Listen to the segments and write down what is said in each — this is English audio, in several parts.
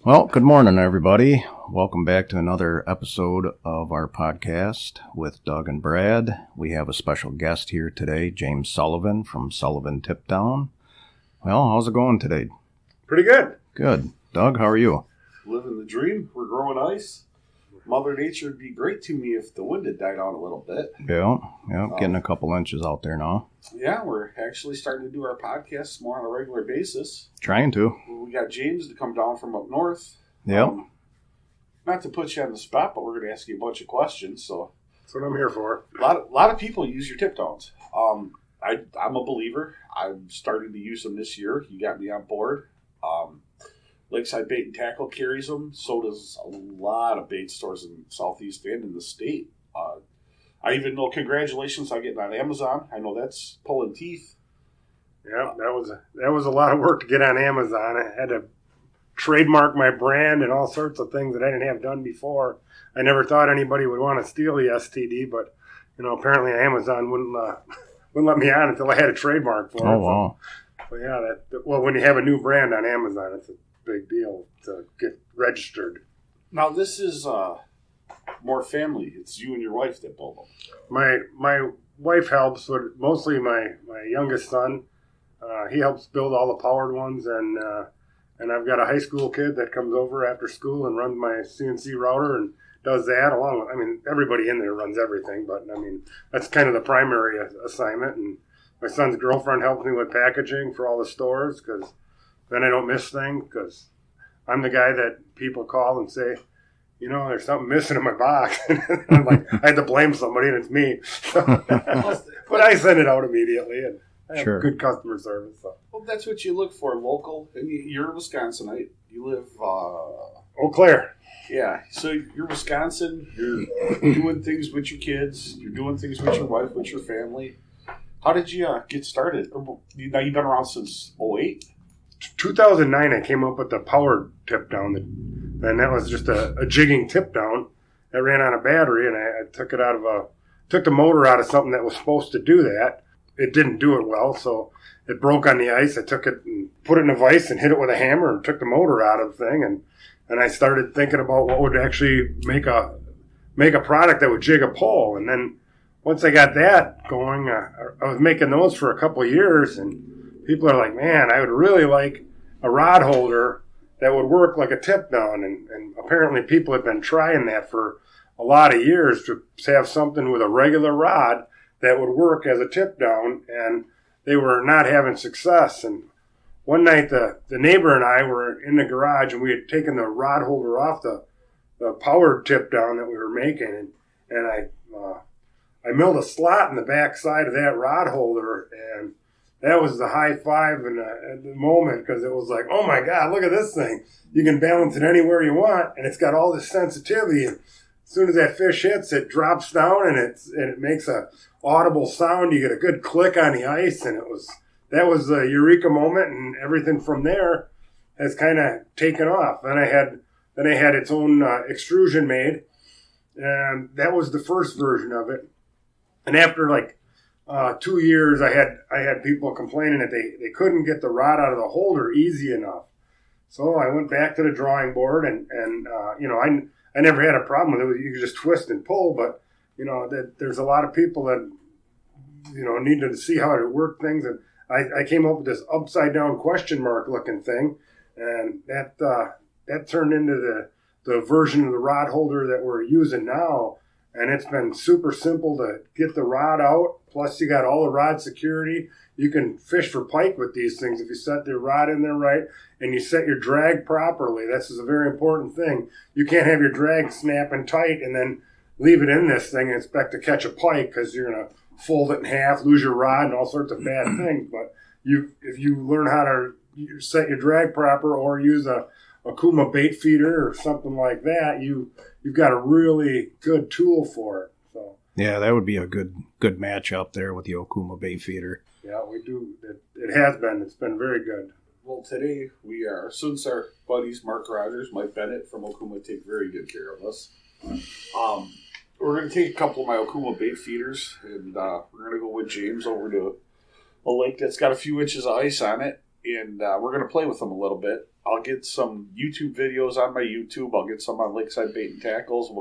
Well, good morning, everybody. Welcome back to another episode of our podcast with Doug and Brad. We have a special guest here today, James Sullivan from Sullivan Tip Downs. Well, how's it going today? Pretty good. Good. Doug, how are you? Living the dream. We're growing ice. Mother Nature would be great to me if the wind had died out a little bit. Yeah, getting a couple inches out there now. Yeah, we're actually starting to do our podcasts more on a regular basis. Trying to. We got James to come down from up north. Yep. Not to put you on the spot, but we're going to ask you a bunch of questions. So That's what I'm here for. a lot of people use your tip downs. I'm a believer. I'm starting to use them this year. You got me on board. Lakeside Bait and Tackle carries them. So does a lot of bait stores in Southeast and in the state. I even know, congratulations on getting on Amazon. I know that's pulling teeth. Yeah, that was a lot of work to get on Amazon. I had to trademark my brand and all sorts of things that I didn't have done before. I never thought anybody would want to steal the STD, but apparently Amazon wouldn't let me on until I had a trademark for it. Oh, wow. So yeah, when you have a new brand on Amazon, it's a big deal to get registered. Now, this is more family. It's you and your wife that build them. My wife helps, but mostly my youngest son. He helps build all the powered ones, and I've got a high school kid that comes over after school and runs my CNC router and does that along with, everybody in there runs everything, but that's kind of the primary assignment. And my son's girlfriend helps me with packaging for all the stores, because then I don't miss things, because I'm the guy that people call and say, there's something missing in my box. I'm like, I had to blame somebody, and it's me. But I send it out immediately, and I have good customer service. So. Well, that's what you look for, local. And you're a Wisconsinite. You live... Eau Claire. Yeah, so you're Wisconsin. You're doing things with your kids. You're doing things with your wife, with your family. How did you get started? Now, you've been around since 2008? 2009, I came up with the powered tip down, and that was just a jigging tip down that ran on a battery, and I took the motor out of something that was supposed to do that. It didn't do it well, so it broke on the ice. I took it and put it in a vise and hit it with a hammer and took the motor out of the thing, and I started thinking about what would actually make a product that would jig a pole. And then once I got that going, I was making those for a couple of years, and people are like, man, I would really like a rod holder that would work like a tip down. And apparently people have been trying that for a lot of years, to have something with a regular rod that would work as a tip down, and they were not having success. And one night the neighbor and I were in the garage, and we had taken the rod holder off the powered tip down that we were making, and I milled a slot in the back side of that rod holder, and that was the high five at the moment, because it was like, oh my God, look at this thing. You can balance it anywhere you want, and it's got all this sensitivity. And as soon as that fish hits, it drops down, and it makes a audible sound. You get a good click on the ice, and that was the eureka moment, and everything from there has kind of taken off. Then I had its own extrusion made, and that was the first version of it. And after 2 years, I had people complaining that they couldn't get the rod out of the holder easy enough. So I went back to the drawing board, and I never had a problem with it. You could just twist and pull, but that there's a lot of people that needed to see how to work things, and I came up with this upside down question mark looking thing, and that turned into the version of the rod holder that we're using now. And it's been super simple to get the rod out. Plus, you got all the rod security. You can fish for pike with these things if you set the rod in there right and you set your drag properly. This is a very important thing. You can't have your drag snapping tight and then leave it in this thing and expect to catch a pike, because you're going to fold it in half, lose your rod, and all sorts of bad things. But if you learn how to set your drag proper, or use a Akuma bait feeder or something like that, you've got a really good tool for it. So Yeah, that would be a good match up there with the Akuma bait feeder. Yeah, we do. It has been. It's been very good. Well, today since our buddies Mark Rogers, Mike Bennett from Akuma take very good care of us. We're going to take a couple of my Akuma bait feeders, and we're going to go with James over to a lake that's got a few inches of ice on it, and we're going to play with them a little bit. I'll get some YouTube videos on my YouTube. I'll get some on Lakeside Bait and Tackles.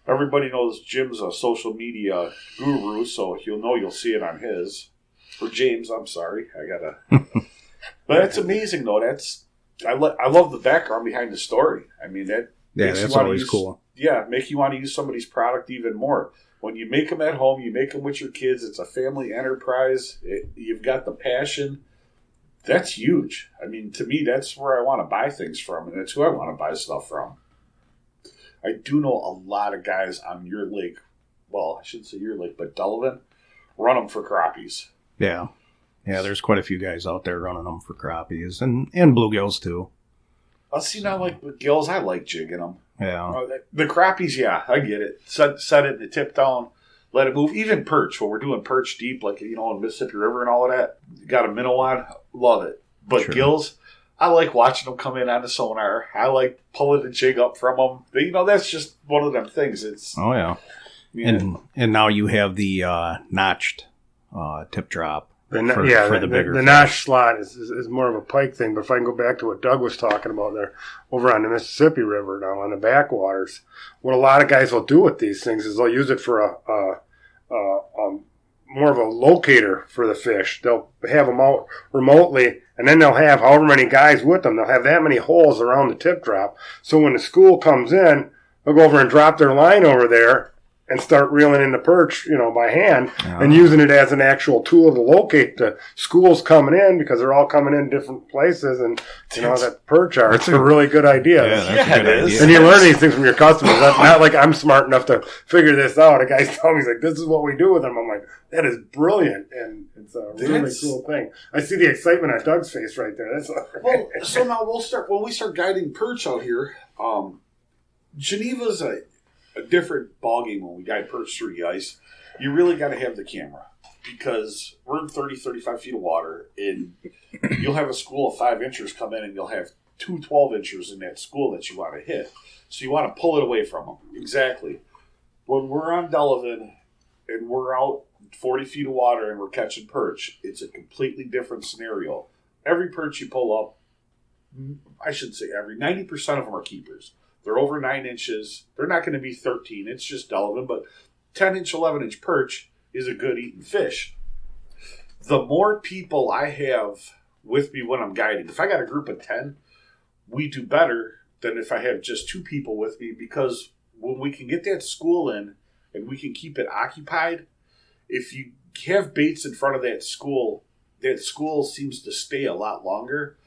Everybody knows Jim's a social media guru, so you'll see it on his. Or James, I'm sorry. But that's amazing, though. I love the background behind the story. I mean, that's always cool. Yeah, make you want to use somebody's product even more. When you make them at home, you make them with your kids. It's a family enterprise. You've got the passion. That's huge. I mean, to me, that's where I want to buy things from, and that's who I want to buy stuff from. I do know a lot of guys on your lake. Well, I shouldn't say your lake, but Sullivan, run them for crappies. Yeah. Yeah, there's quite a few guys out there running them for crappies and bluegills, too. I'll see now, like with gills, I like jigging them. Yeah. The crappies, yeah, I get it. Set it in the tip down, let it move. Even perch, when we're doing perch deep, like, in Mississippi River and all of that, you got a minnow on, love it. But sure. Gills, I like watching them come in on the sonar. I like pulling the jig up from them. That's just one of them things. Oh, yeah. And now you have the notched tip drop. For the bigger the notch slot is more of a pike thing. But if I can go back to what Doug was talking about there, over on the Mississippi River now on the backwaters, what a lot of guys will do with these things is they'll use it for a more of a locator for the fish. They'll have them out remotely, and then they'll have however many guys with them. They'll have that many holes around the tip drop. So when the school comes in, they'll go over and drop their line over there and start reeling in the perch, by hand, and using it as an actual tool to locate the schools coming in, because they're all coming in different places, and that perch are. It's a really good idea. Yeah, it is. And you learn these things from your customers. Not like I'm smart enough to figure this out. A guy's telling me, he's like, this is what we do with them. I'm like, that is brilliant, and it's a really cool thing. I see the excitement on Doug's face right there. So now when we start guiding perch out here, Geneva's a different ballgame when we guide perch through the ice. You really got to have the camera, because we're in 30, 35 feet of water, and you'll have a school of 5 inchers come in, and you'll have 2 12-inchers in that school that you want to hit. So you want to pull it away from them. Exactly. When we're on Sullivan and we're out 40 feet of water and we're catching perch, it's a completely different scenario. Every perch you pull up, I shouldn't say every, 90% of them are keepers. They're over 9 inches. They're not going to be 13. It's just Sullivan, but 10-inch, 11-inch perch is a good eating fish. The more people I have with me when I'm guiding, if I got a group of 10, we do better than if I have just 2 people with me, because when we can get that school in and we can keep it occupied, if you have baits in front of that school seems to stay a lot longer.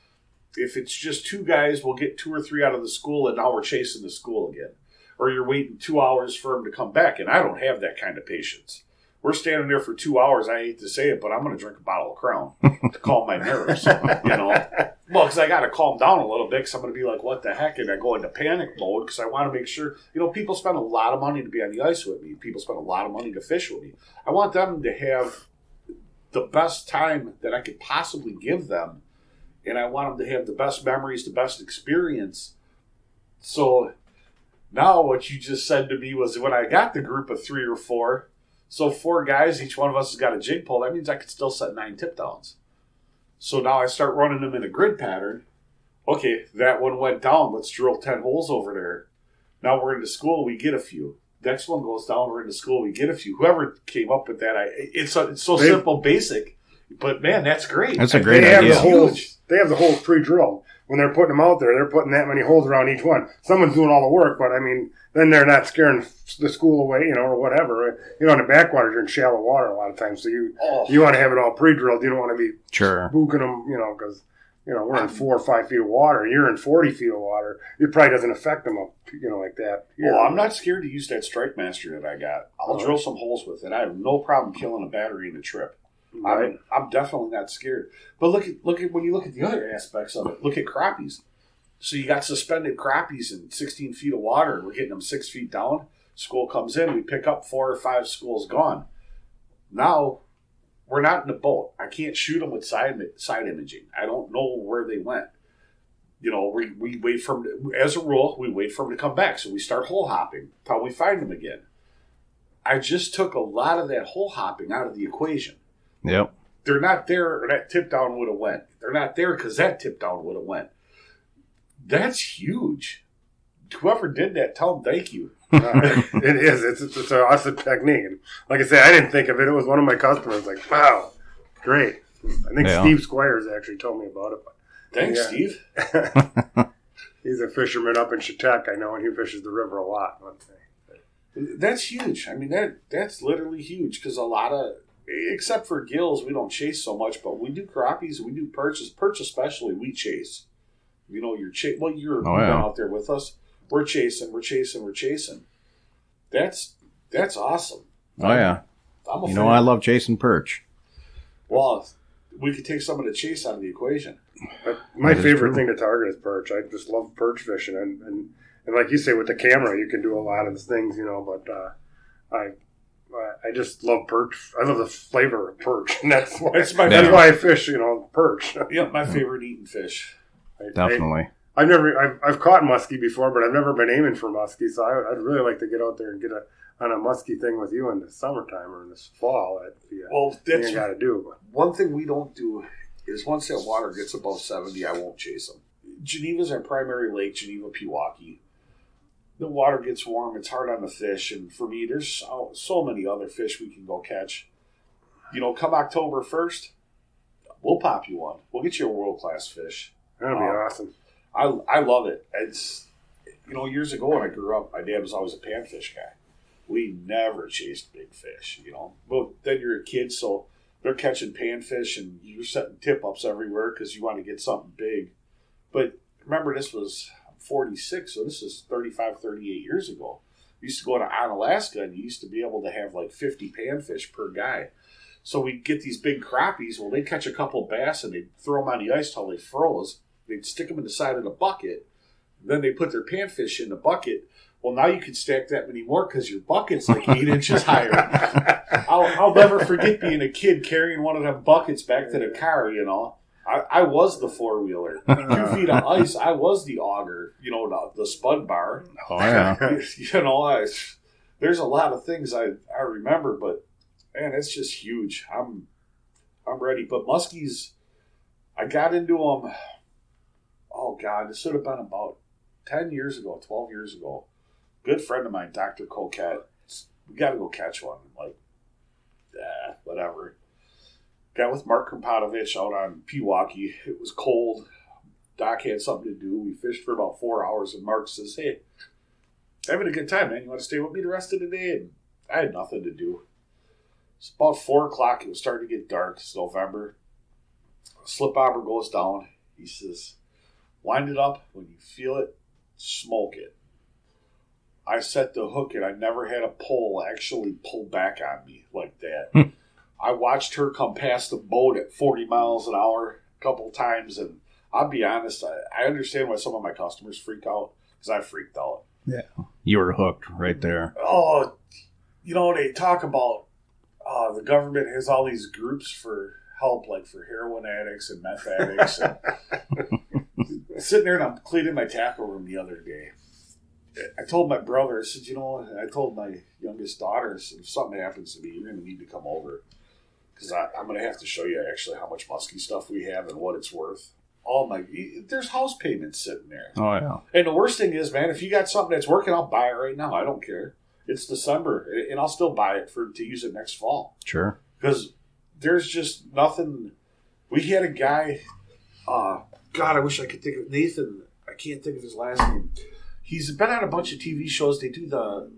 If it's just 2 guys, we'll get 2 or 3 out of the school, and now we're chasing the school again. Or you're waiting 2 hours for them to come back, and I don't have that kind of patience. We're standing there for 2 hours. I hate to say it, but I'm going to drink a bottle of Crown to calm my nerves. Well, because I got to calm down a little bit, because I'm going to be like, what the heck? And I go into panic mode, because I want to make sure, people spend a lot of money to be on the ice with me. People spend a lot of money to fish with me. I want them to have the best time that I could possibly give them. And I want them to have the best memories, the best experience. So now what you just said to me was, when I got the group of 3 or 4, so 4 guys, each one of us has got a jig pole, that means I could still set 9 tip downs. So now I start running them in a grid pattern. Okay, that one went down. Let's drill 10 holes over there. Now we're into school, we get a few. Next one goes down, we're into school, we get a few. Whoever came up with that, it's so simple, basic. But, man, that's great. That's a great idea. They have the holes pre-drilled. When they're putting them out there, they're putting that many holes around each one. Someone's doing all the work, but, then they're not scaring the school away, or whatever. In the backwaters, you're in shallow water a lot of times, so you want to have it all pre-drilled. You don't want to be spooking them, because, we're in 4 or 5 feet of water. You're in 40 feet of water. It probably doesn't affect them up, like that. Well, I'm not scared to use that Strike Master that I got. I'll drill some holes with it. I have no problem killing a battery in a trip. Right. I'm definitely not scared. But look at when you look at the other aspects of it. Look at crappies. So you got suspended crappies in 16 feet of water, and we're getting them 6 feet down. School comes in, we pick up 4 or 5 schools gone. Now we're not in a boat. I can't shoot them with side imaging. I don't know where they went. We wait for them. As a rule, we wait for them to come back. So we start hole hopping until we find them again. I just took a lot of that hole hopping out of the equation. Yep. they're not there, or that tip down would have went. They're not there because that tip down would have went. That's huge. Whoever did that, tell them thank you. It is. It's an awesome technique. And like I said, I didn't think of it. It was one of my customers. Like, wow, great. I think Steve Squires actually told me about it. But, thanks, Steve. He's a fisherman up in Chautauqua, I know, and he fishes the river a lot. That's huge. I mean, that's literally huge because a lot of, except for gills, we don't chase so much, but we do crappies, we do perch especially, we chase. You know, you're out there with us. We're chasing. That's awesome. Oh, yeah. I love chasing perch. Well, we could take some of the chase out of the equation. My favorite thing to target is perch. I just love perch fishing. And like you say, with the camera, you can do a lot of the things, but I just love perch. I love the flavor of perch. And that's why I fish, perch. Yep, my favorite eating fish. Definitely. I've caught muskie before, but I've never been aiming for muskie, so I'd really like to get out there and get on a muskie thing with you in the summertime or in this fall. That's what you got to do. But one thing we don't do is once that water gets above 70, I won't chase them. Geneva's our primary lake, Geneva, Pewaukee. The water gets warm, it's hard on the fish, and for me, there's so many other fish we can go catch. Come October 1st, we'll pop you one. We'll get you a world-class fish. That'd be awesome. I love it. It's, years ago when I grew up, my dad was always a panfish guy. We never chased big fish, But then you're a kid, so they're catching panfish and you're setting tip-ups everywhere because you want to get something big. But remember, this was 46, so this is 35, 38 years ago. We used to go on Alaska, and you used to be able to have like 50 panfish per guy. So we'd get these big crappies. Well, they'd catch a couple bass, and they'd throw them on the ice till they froze. They'd stick them in the side of the bucket. Then they put their panfish in the bucket. Well, now you can stack that many more because your bucket's like 8 inches higher. I'll never forget being a kid carrying one of them buckets back to the car, I was the four-wheeler. 2 feet of ice, I was the auger, the spud bar. Oh, yeah. There's a lot of things I remember, but, man, it's just huge. I'm ready. But muskies, I got into them, oh, God, this should have been about 10 years ago, 12 years ago. Good friend of mine, Dr. Coquette, we got to go catch one. I'm like, whatever. Got with Mark Krampatovich out on Pewaukee. It was cold. Doc had something to do. We fished for about 4 hours, and Mark says, hey, having a good time, man. You want to stay with me the rest of the day? And I had nothing to do. It's about 4 o'clock. It was starting to get dark. It's November. Slip bobber goes down. He says, wind it up. When you feel it, smoke it. I set the hook, and I never had a pole actually pull back on me like that. I watched her come past the boat at 40 miles an hour a couple times, and I'll be honest, I understand why some of my customers freak out, because I freaked out. Yeah. You were hooked right there. Oh, they talk about the government has all these groups for help, like for heroin addicts and meth addicts. And sitting there, and I'm cleaning my tackle room the other day. I told my brother, I said, I told my youngest daughter, I said, if something happens to me, you're going to need to come over. Because I'm going to have to show you actually how much musky stuff we have and what it's worth. There's house payments sitting there. Oh, yeah. And the worst thing is, man, if you got something that's working, I'll buy it right now. I don't care. It's December, and I'll still buy it to use it next fall. Sure. Because there's just nothing. We had a guy, God, I wish I could think of Nathan. I can't think of his last name. He's been on a bunch of TV shows. They do the,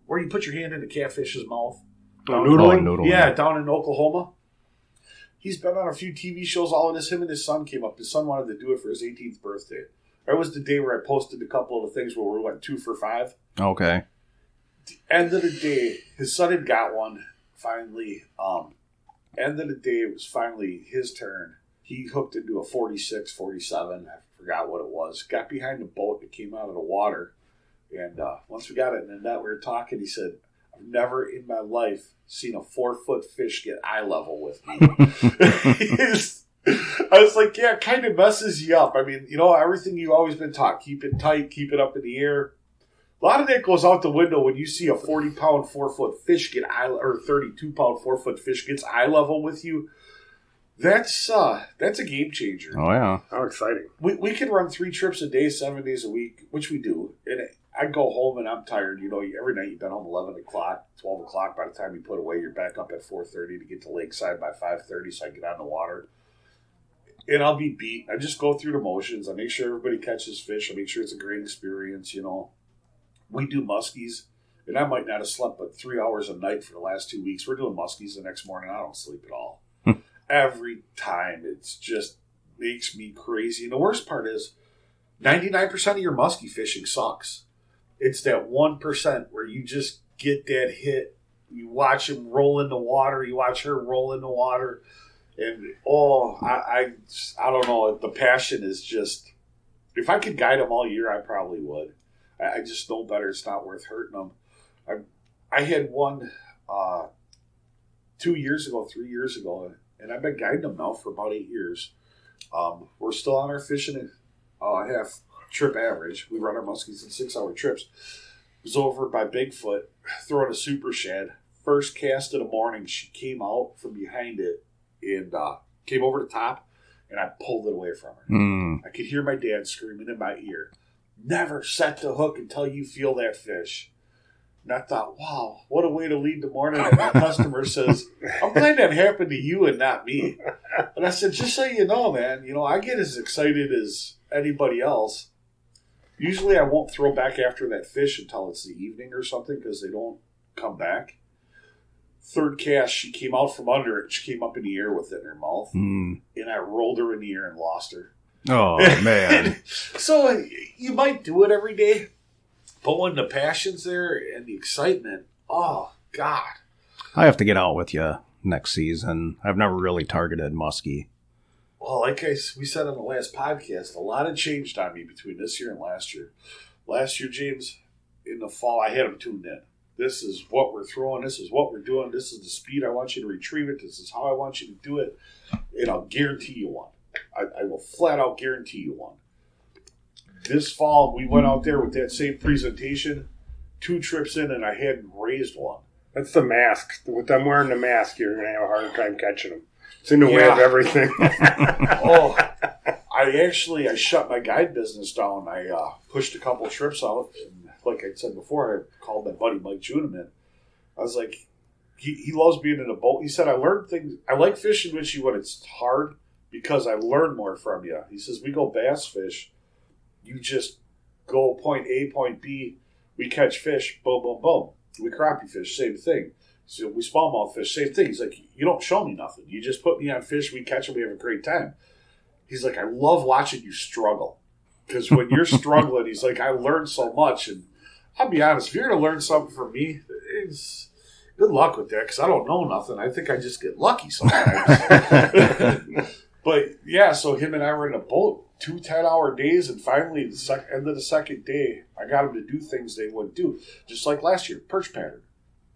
where you put your hand in a catfish's mouth. Noodling? Yeah, down in Oklahoma. He's been on a few TV shows. All of this, him and his son came up. His son wanted to do it for his 18th birthday. That was the day where I posted a couple of the things where we went 2 for 5. Okay. The end of the day, his son had got one finally. End of the day, it was finally his turn. He hooked into a 46, 47. I forgot what it was. Got behind the boat that came out of the water. And once we got it in the net, we were talking. He said, I've never in my life seen a 4-foot fish get eye level with me. I was like, yeah, it kind of messes you up. I mean, everything you've always been taught, keep it tight, keep it up in the air. A lot of that goes out the window when you see a 40-pound, 4-foot fish get or 32-pound, 4-foot fish gets eye level with you. That's a game changer. Oh, yeah. How exciting. We can run 3 trips a day, 7 days a week, which we do. And I go home and I'm tired. Every night you've been home 11 o'clock, 12 o'clock. By the time you put away, you're back up at 4:30 to get to Lakeside by 5:30 so I get on the water. And I'll be beat. I just go through the motions. I make sure everybody catches fish. I make sure it's a great experience, We do muskies. And I might not have slept but 3 hours a night for the last 2 weeks. We're doing muskies the next morning. I don't sleep at all. Every time. It's just makes me crazy. And the worst part is 99% of your muskie fishing sucks. It's that 1% where you just get that hit. You watch him roll in the water. You watch her roll in the water. And, I don't know. The passion is just, if I could guide them all year, I probably would. I just know better. It's not worth hurting them. I had one 2 years ago, 3 years ago, and I've been guiding them now for about 8 years. We're still on our fishing half trip average. We run our muskies in 6-hour trips. It was over by Bigfoot, throwing a super shad. First cast of the morning, she came out from behind it and came over the top, and I pulled it away from her. I could hear my dad screaming in my ear, "Never set the hook until you feel that fish." And I thought, wow, what a way to lead the morning. And my customer says, "I'm glad that happened to you and not me." And I said, "Just so you know, man, I get as excited as anybody else. Usually I won't throw back after that fish until it's the evening or something because they don't come back." Third cast, she came out from under it. She came up in the air with it in her mouth. And I rolled her in the air and lost her. Oh, man. So you might do it every day. But when the passion's there and the excitement, oh, God. I have to get out with you next season. I've never really targeted muskie. Well, like we said on the last podcast, a lot had changed on me between this year and last year. Last year, James, in the fall, I had them tuned in. This is what we're throwing. This is what we're doing. This is the speed I want you to retrieve it. This is how I want you to do it. And I'll guarantee you one. I will flat out guarantee you one. This fall, we went out there with that same presentation, 2 trips in, and I hadn't raised one. That's the mask. With them wearing the mask, you're going to have a harder time catching them. It's in the way of everything. I shut my guide business down. I pushed a couple of trips out. And like I said before, I called my buddy Mike Juneman. I was like, he loves being in a boat. He said, I learned things. I like fishing with you when it's hard because I learn more from you. He says, we go bass fish. You just go point A, point B. We catch fish, boom, boom, boom. We crappie fish, same thing. So we smallmouth fish, same thing. He's like, you don't show me nothing. You just put me on fish, we catch them, we have a great time. He's like, I love watching you struggle. Because when you're struggling, he's like, I learned so much. And I'll be honest, if you're going to learn something from me, it's good luck with that because I don't know nothing. I think I just get lucky sometimes. But, yeah, so him and I were in a boat, 2 10-hour days, and finally, the end of the second day, I got them to do things they wouldn't do. Just like last year, perch pattern.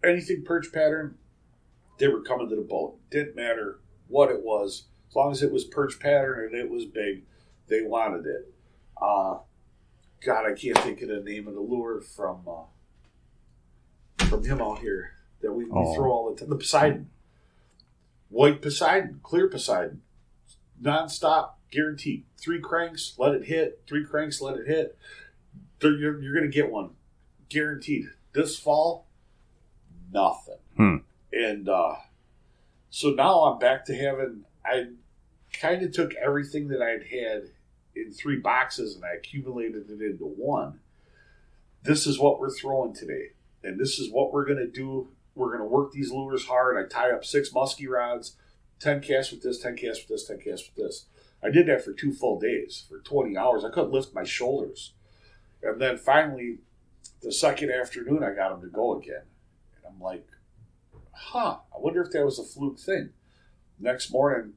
Anything perch pattern, they were coming to the boat. Didn't matter what it was. As long as it was perch pattern and it was big, they wanted it. God, I can't think of the name of the lure from him out here that we throw all the time. The Poseidon. White Poseidon, clear Poseidon. Non-stop, guaranteed. 3 cranks, let it hit. 3 cranks, let it hit. You're going to get one. Guaranteed. This fall, nothing. And so now I'm back to having, I kind of took everything that I'd had in 3 boxes and I accumulated it into one. This is what we're throwing today. And this is what we're going to do. We're going to work these lures hard. I tie up 6 musky rods, 10 casts with this, 10 casts with this, 10 casts with this. I did that for 2 full days, for 20 hours. I couldn't lift my shoulders. And then finally, the second afternoon, I got them to go again. And I'm like, I wonder if that was a fluke thing. Next morning,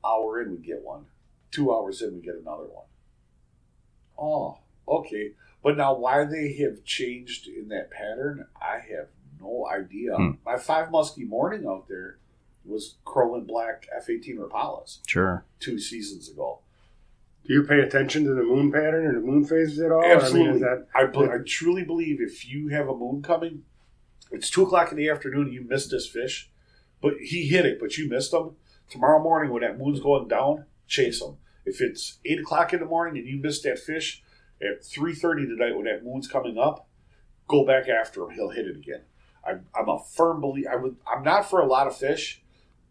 hour in, we get one. 2 hours in, we get another one. Oh, okay. But now why they have changed in that pattern, I have no idea. My 5 musky morning out there was Crowlin Black F-18 Rapalas. Sure. 2 seasons ago. Do you pay attention to the moon pattern and the moon phases at all? Absolutely. I truly believe if you have a moon coming, it's 2 o'clock in the afternoon and you missed this fish, but he hit it, but you missed him, Tomorrow morning when that moon's going down, chase them. If it's 8 o'clock in the morning and you missed that fish at 3:30 tonight when that moon's coming up, go back after him. He'll hit it again. I'm a firm believer. I'm not for a lot of fish,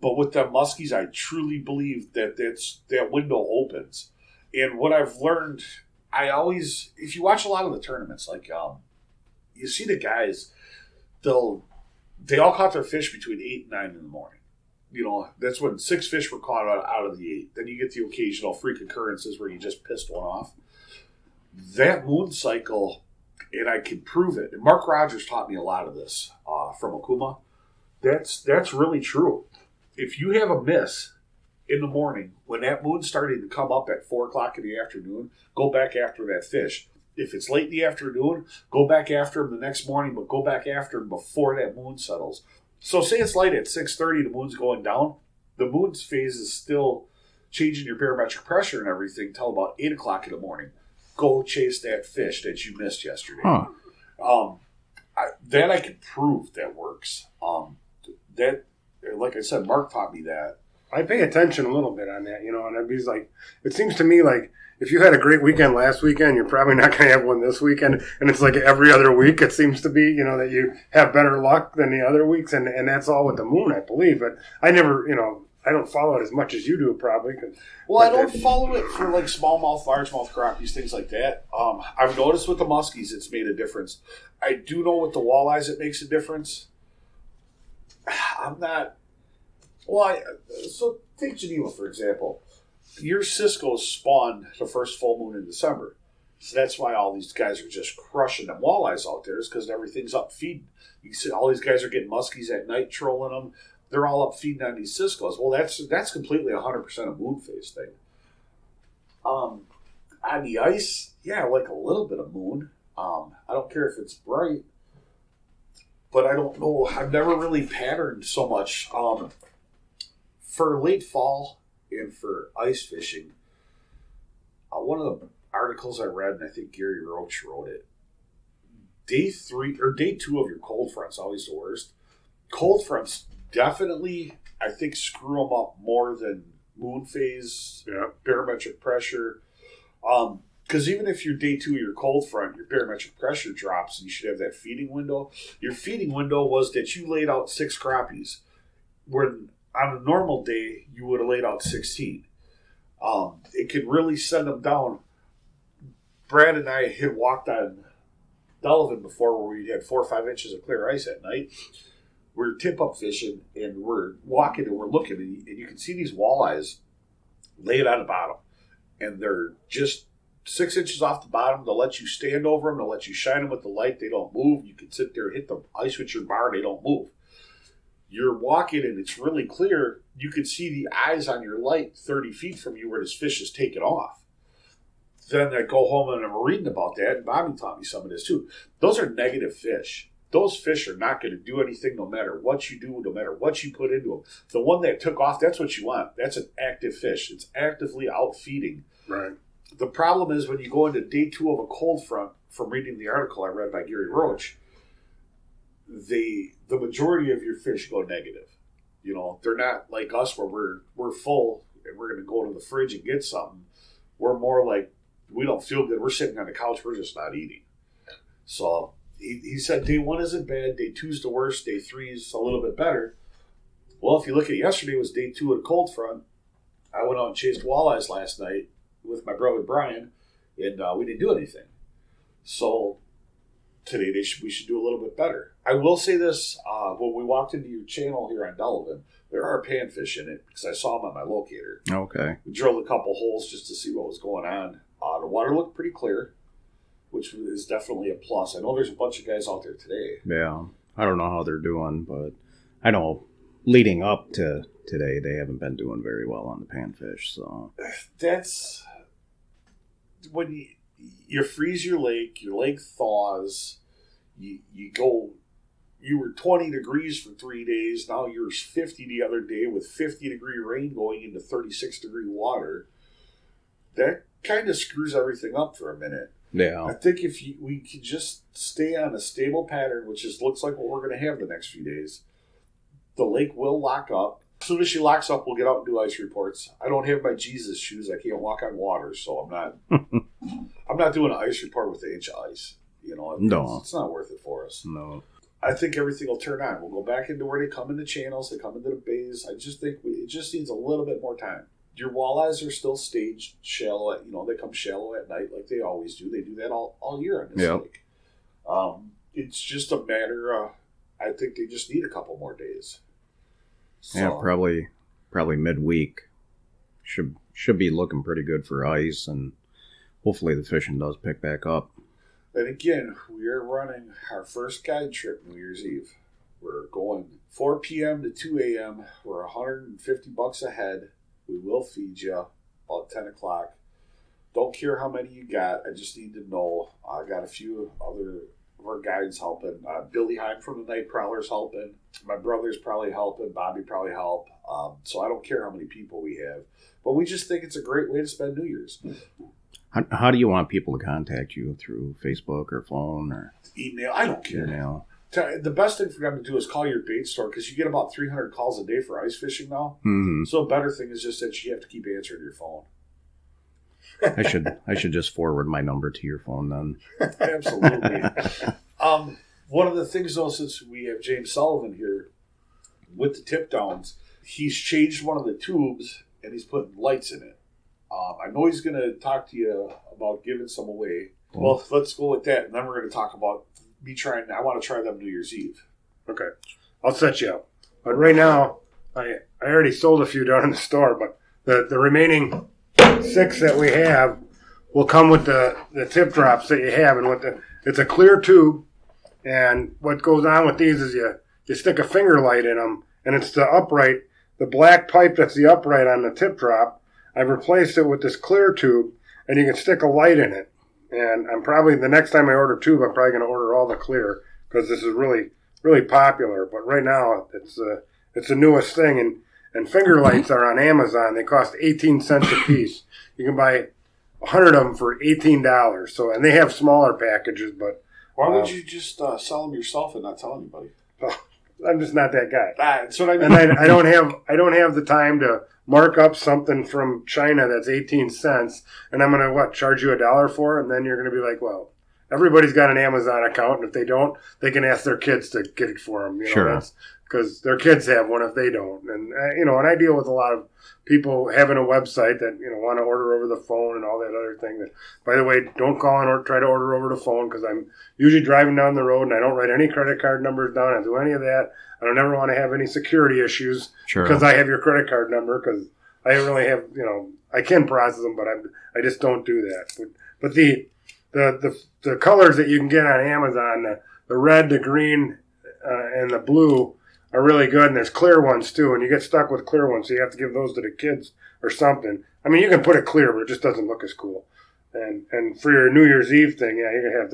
but with them muskies, I truly believe that window opens. And what I've learned, if you watch a lot of the tournaments, like you see the guys, they all caught their fish between 8 and 9 in the morning. You know, that's when 6 fish were caught out of the 8. Then you get the occasional freak occurrences where you just pissed one off. That moon cycle, and I can prove it. And Mark Rogers taught me a lot of this from Akuma. That's really true. If you have a miss in the morning, when that moon's starting to come up at 4 o'clock in the afternoon, go back after that fish. If it's late in the afternoon, go back after him the next morning, but go back after him before that moon settles. So say it's light at 6:30, the moon's going down. The moon's phase is still changing your barometric pressure and everything till about 8 o'clock in the morning. Go chase that fish that you missed yesterday. That I can prove that works. That, like I said, Mark taught me that. I pay attention a little bit on that, and he's like, it seems to me like if you had a great weekend last weekend, you're probably not going to have one this weekend. And it's like every other week, it seems to be, that you have better luck than the other weeks. And that's all with the moon, I believe. But I never, I don't follow it as much as you do, probably. Well, I don't follow it for like smallmouth, largemouth crappies, things like that. I've noticed with the muskies, it's made a difference. I do know with the walleyes, it makes a difference. I'm not. Well, so take Geneva, for example. Your Cisco's spawned the first full moon in December. So that's why all these guys are just crushing them walleyes out there, is because everything's up feeding. You see all these guys are getting muskies at night, trolling them. They're all up feeding on these Cisco's. Well, that's completely 100% a moon phase thing. On the ice, yeah, I like a little bit of moon. I don't care if it's bright. But I don't know. I've never really patterned so much. For late fall and for ice fishing, one of the articles I read, and I think Gary Roach wrote it, day 2 of your cold front's always the worst. Cold fronts definitely, I think, screw them up more than moon phase, barometric pressure. Because even if you're day 2 of your cold front, your barometric pressure drops and you should have that feeding window. Your feeding window was that you laid out 6 crappies, when on a normal day you would have laid out 16. It could really send them down. Brad and I had walked on Sullivan before where we had 4 or 5 inches of clear ice at night. We're tip-up fishing, and we're walking, and we're looking, and you can see these walleyes laid on the bottom. And they're just 6 inches off the bottom. They'll let you stand over them. They'll let you shine them with the light. They don't move. You can sit there and hit the ice with your bar. They don't move. You're walking, and it's really clear. You can see the eyes on your light 30 feet from you where this fish is taking off. Then I go home, and I'm reading about that, and Bobby taught me some of this too. Those are negative fish. Those fish are not going to do anything no matter what you do, no matter what you put into them. The one that took off, that's what you want. That's an active fish. It's actively out feeding. Right. The problem is when you go into day 2 of a cold front, from reading the article I read by Gary Roach, the majority of your fish go negative. They're not like us where we're full and we're going to go to the fridge and get something. We're more like, we don't feel good. We're sitting on the couch. We're just not eating. So he said day 1 isn't bad. Day 2 is the worst. Day 3 is a little bit better. Well, if you look at yesterday, it was day 2 of the cold front. I went out and chased walleyes last night with my brother Brian, and we didn't do anything. So today we should do a little bit better. I will say this, when we walked into your channel here on Sullivan, there are panfish in it because I saw them on my locator. Okay. We drilled a couple holes just to see what was going on. The water looked pretty clear, which is definitely a plus. I know there's a bunch of guys out there today. Yeah. I don't know how they're doing, but I know leading up to today, they haven't been doing very well on the panfish. So that's when you freeze your lake thaws, you were 20 degrees for 3 days, now you're 50 the other day with 50-degree rain going into 36-degree water. That kind of screws everything up for a minute. Yeah. I think if we could just stay on a stable pattern, which looks like what we're going to have the next few days, the lake will lock up. As soon as she locks up, we'll get out and do ice reports. I don't have my Jesus shoes. I can't walk on water, so I'm not doing an ice report with an inch of ice. It's not worth it for us. No. I think everything will turn on. We'll go back into where they come into channels, they come into the bays. I just think it just needs a little bit more time. Your walleyes are still staged shallow they come shallow at night like they always do. They do that all year in this lake. It's just a matter of, I think they just need a couple more days. So, yeah, probably midweek should be looking pretty good for ice, and hopefully the fishing does pick back up. And again, we are running our first guide trip New Year's Eve. We're going 4 p.m. to 2 a.m. We're $150 a head. We will feed you about 10 o'clock. Don't care how many you got. I just need to know. I got a few other of our guides helping. Billy Heim from the Night Prowler's helping. My brother's probably helping. Bobby probably help. So I don't care how many people we have. But we just think it's a great way to spend New Year's. How do you want people to contact you? Through Facebook or phone or email? I don't care. Email. The best thing for them to do is call your bait store, because you get about 300 calls a day for ice fishing now. Mm-hmm. So a better thing is just that you have to keep answering your phone. I should just forward my number to your phone then. Absolutely. One of the things, though, since we have James Sullivan here with the Tip Downs, he's changed one of the tubes and he's putting lights in it. I know he's going to talk to you about giving some away. Well, let's go with that, and then we're going to talk about I want to try them New Year's Eve. Okay. I'll set you up. But right now, I already sold a few down in the store, but the remaining 6 that we have will come with the tip drops that you have. And it's a clear tube, and what goes on with these is you stick a finger light in them, and it's the black pipe that's the upright on the tip drop. I've replaced it with this clear tube, and you can stick a light in it. And I'm probably, the next time I order tube, I'm probably going to order all the clear, because this is really, really popular. But right now, it's the newest thing. And finger lights are on Amazon. They cost 18 cents a piece. You can buy 100 of them for $18. So, and they have smaller packages, but why would you just sell them yourself and not tell anybody? I'm just not that guy. That's what I mean. And I don't have the time to mark up something from China that's 18 cents, and I'm going to, charge you $1 for it? And then you're going to be like, well, everybody's got an Amazon account, and if they don't, they can ask their kids to get it for them. Sure. Because their kids have one if they don't. And, and I deal with a lot of people having a website that, want to order over the phone and all that other thing. That, by the way, don't call and try to order over the phone, because I'm usually driving down the road and I don't write any credit card numbers down. I don't do any of that. I don't ever want to have any security issues because I have your credit card number, because I really have, I can process them, but I just don't do that. But the colors that you can get on Amazon, the red, the green, and the blue are really good, and there's clear ones too, and you get stuck with clear ones, so you have to give those to the kids or something. I mean, you can put it clear, but it just doesn't look as cool. And for your New Year's Eve thing, you're going to have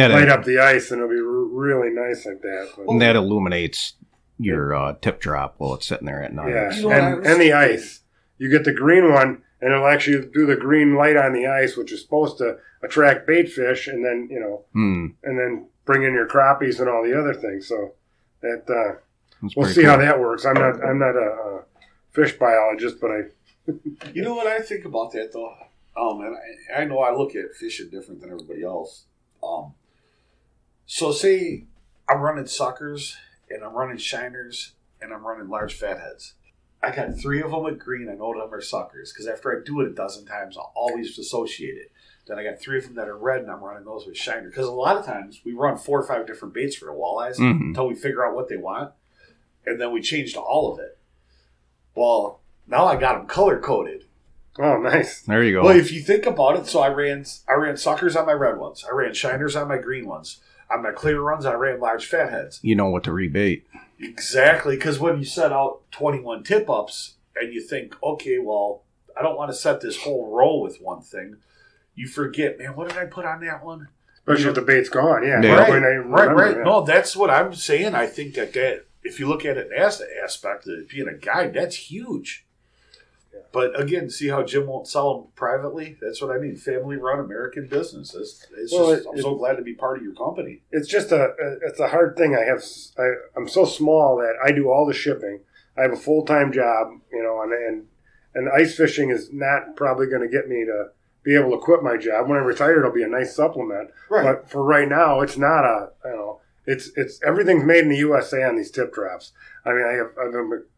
to light up the ice, and it'll be really nice like that. But, and that illuminates your tip drop while it's sitting there at night. Yeah, and the ice. You get the green one, and it'll actually do the green light on the ice, which is supposed to attract bait fish, and then, and then bring in your crappies and all the other things. So that we'll see how that works. I'm not a fish biologist, but You know what I think about that, though? And I know I look at fishing different than everybody else. So say I'm running suckers, and I'm running shiners, and I'm running large fatheads. I got 3 of them with green. I know them are suckers, because after I do it a dozen times, I'll always associate it. Then I got 3 of them that are red, and I'm running those with shiner. Because a lot of times we run 4 or 5 different baits for the walleyes until we figure out what they want, and then we change to all of it. Well, now I got them color coded. Oh, nice. There you go. Well, if you think about it, so I ran suckers on my red ones. I ran shiners on my green ones. On my clear runs, I ran large fatheads. You know what to rebait. Exactly, because when you set out 21 tip-ups and you think, okay, well, I don't want to set this whole row with one thing, you forget, man, what did I put on that one? Especially if the bait's gone, yeah. Right. Yeah. No, that's what I'm saying. I think that if you look at it as the aspect of being a guide, that's huge. Yeah. But again, see how Jim won't sell them privately? That's what I mean. Family-run American business. I'm so glad to be part of your company. It's just it's a hard thing. I'm so small that I do all the shipping. I have a full-time job, and ice fishing is not probably going to get me to be able to quit my job. When I retire, it'll be a nice supplement. Right. But for right now, it's not it's everything's made in the USA on these tip drops. I mean,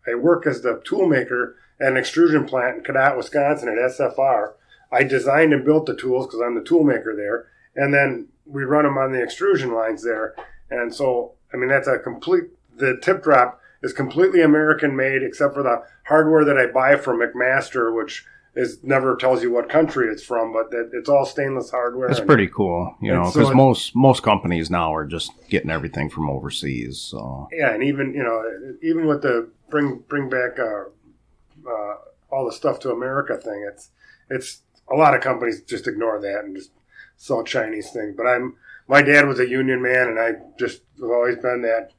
I work as the tool maker at an extrusion plant in Cadott, Wisconsin at SFR. I designed and built the tools because I'm the tool maker there. And then we run them on the extrusion lines there. And so, I mean, the tip drop is completely American made except for the hardware that I buy from McMaster, which never tells you what country it's from, but it's all stainless hardware. It's pretty cool, because most companies now are just getting everything from overseas. So yeah, and even with the bring back all the stuff to America thing, it's a lot of companies just ignore that and just sell Chinese things. But my dad was a union man, and I just have always been that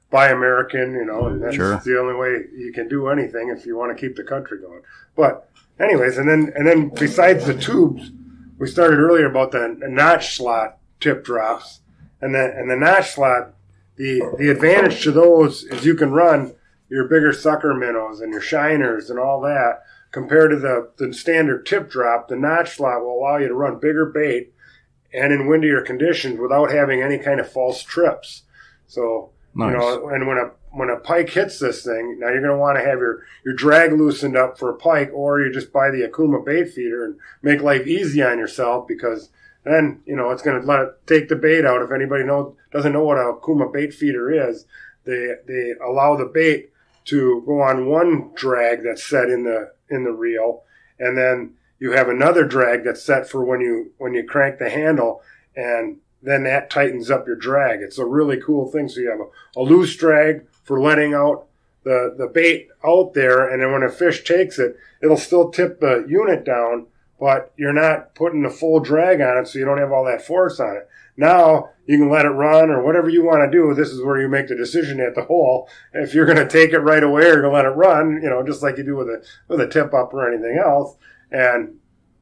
buy American, and that's Sure. the only way you can do anything if you want to keep the country going. But anyways, and then besides the tubes, we started earlier about the notch slot tip drops, and the notch slot. The advantage to those is you can run your bigger sucker minnows and your shiners and all that compared to the standard tip drop. The notch slot will allow you to run bigger bait and in windier conditions without having any kind of false trips. So nice. And when a pike hits this thing, now you're going to want to have your drag loosened up for a pike, or you just buy the Akuma bait feeder and make life easy on yourself, because then, it's going to let it take the bait out. If anybody doesn't know what a Akuma bait feeder is, they allow the bait to go on one drag that's set in the reel, and then you have another drag that's set for when you crank the handle, and then that tightens up your drag. It's a really cool thing. So you have a loose drag for letting out the bait out there, and then when a fish takes it, it'll still tip the unit down, but you're not putting the full drag on it, so you don't have all that force on it. Now you can let it run or whatever you want to do. This is where you make the decision at the hole. If you're going to take it right away or let it run, just like you do with a tip up or anything else, and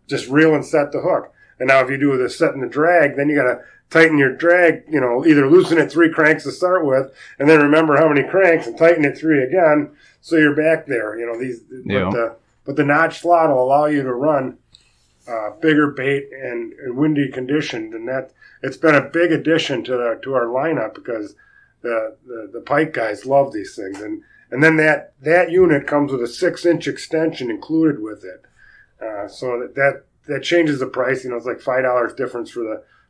just reel and set the hook. And now if you do the setting the drag, then you got to tighten your drag, either loosen it 3 cranks to start with, and then remember how many cranks and tighten it 3 again, so you're back there. But the notch slot will allow you to run bigger bait and windy conditions, and it's been a big addition to our lineup, because the pike guys love these things, and then that unit comes with a 6-inch extension included with it, so that changes the price. It's like $5 difference for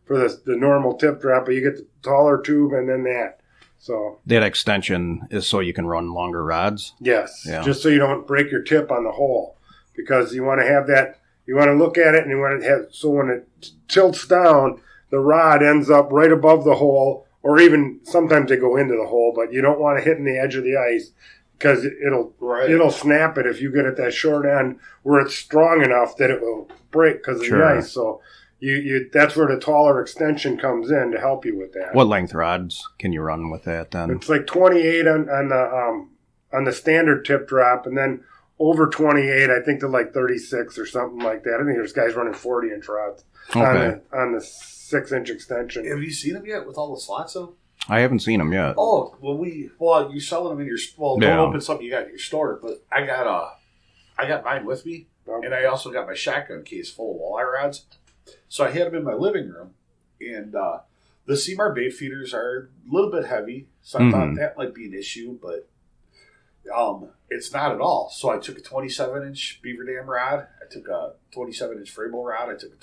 the normal tip drop, but you get the taller tube and then that. So that extension is so you can run longer rods? Yes. Yeah. Just so you don't break your tip on the hole, because you want to have that. You want to look at it, and you want to have, so when it tilts down, the rod ends up right above the hole, or even sometimes they go into the hole, but you don't want to hit in the edge of the ice, because it'll snap it if you get at that short end where it's strong enough that it will break because of the ice. So that's where the taller extension comes in to help you with that. What length rods can you run with that then? It's like 28 on the standard tip drop, and then over 28, I think they're like 36 or something like that. I think there's guys running 40-inch rods on the 6-inch extension. Have you seen them yet with all the slots though? I haven't seen them yet. Oh, you're selling them in your, don't open something you got in your store, but I got mine with me, and I also got my shotgun case full of walleye rods. So I had them in my living room, and the Seamar bait feeders are a little bit heavy, so I thought that might be an issue, but it's not at all. So I took a 27-inch beaver dam rod, I took a 27-inch Frable rod, I took a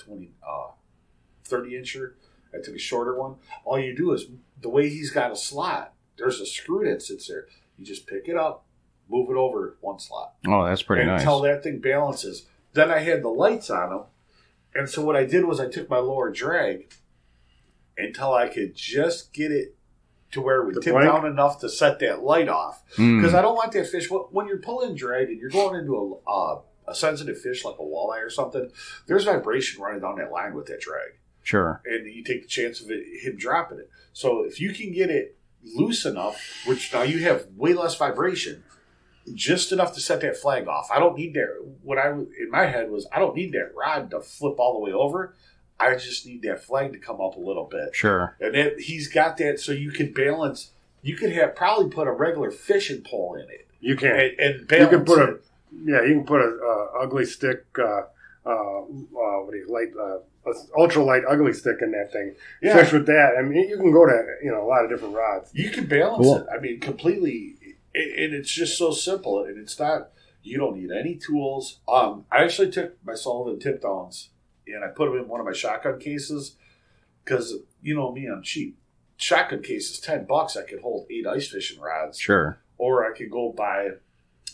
30-incher, I took a shorter one. All you do is, the way he's got a slot, there's a screw that sits there. You just pick it up, move it over one slot. Oh, that's pretty nice. Until that thing balances. Then I had the lights on them. And so what I did was I took my lower drag until I could just get it to where it would tip down enough to set that light off. Because I don't want that fish, when you're pulling drag and you're going into a sensitive fish like a walleye or something, there's vibration running down that line with that drag. Sure. And you take the chance of him dropping it. So if you can get it loose enough, which now you have way less vibration, just enough to set that flag off. I don't need that. What in my head was, I don't need that rod to flip all the way over. I just need that flag to come up a little bit. Sure. And he's got that, so you can balance. You could probably put a regular fishing pole in it You can. And balance you can put it. you can put a ugly stick, ultralight ugly stick in that thing. Yeah. Fish with that. I mean, you can go to a lot of different rods. You can balance it. I mean, completely. And it's just so simple. And it's not, you don't need any tools. I actually took my Sullivan Tip Downs and I put them in one of my shotgun cases because, you know me, I'm cheap. Shotgun case is $10. I could hold 8 ice fishing rods. Sure. Or I could go buy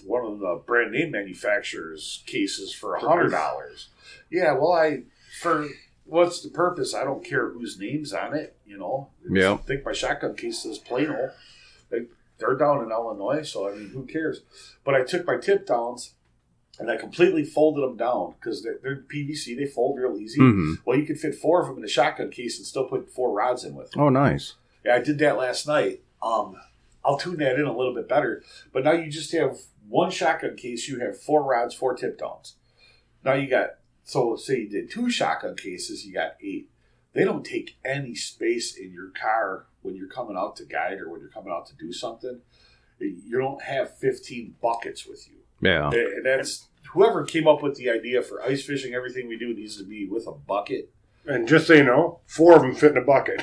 one of the brand name manufacturers' cases for $100. Yeah, well, for what's the purpose? I don't care whose name's on it, Yeah. I think my shotgun case is Plano. They're down in Illinois, so I mean, who cares? But I took my tip downs and I completely folded them down because they're PVC. They fold real easy. Mm-hmm. Well, you can fit 4 of them in a shotgun case and still put 4 rods in with them. Oh, nice. Yeah, I did that last night. I'll tune that in a little bit better. But now you just have one shotgun case. You have 4 rods, 4 tip downs. Now you got, so say you did 2 shotgun cases, you got 8. They don't take any space in your car when you're coming out to guide or when you're coming out to do something. You don't have 15 buckets with you. Yeah. And that's, whoever came up with the idea for ice fishing, everything we do needs to be with a bucket. And just so you know, 4 of them fit in a bucket.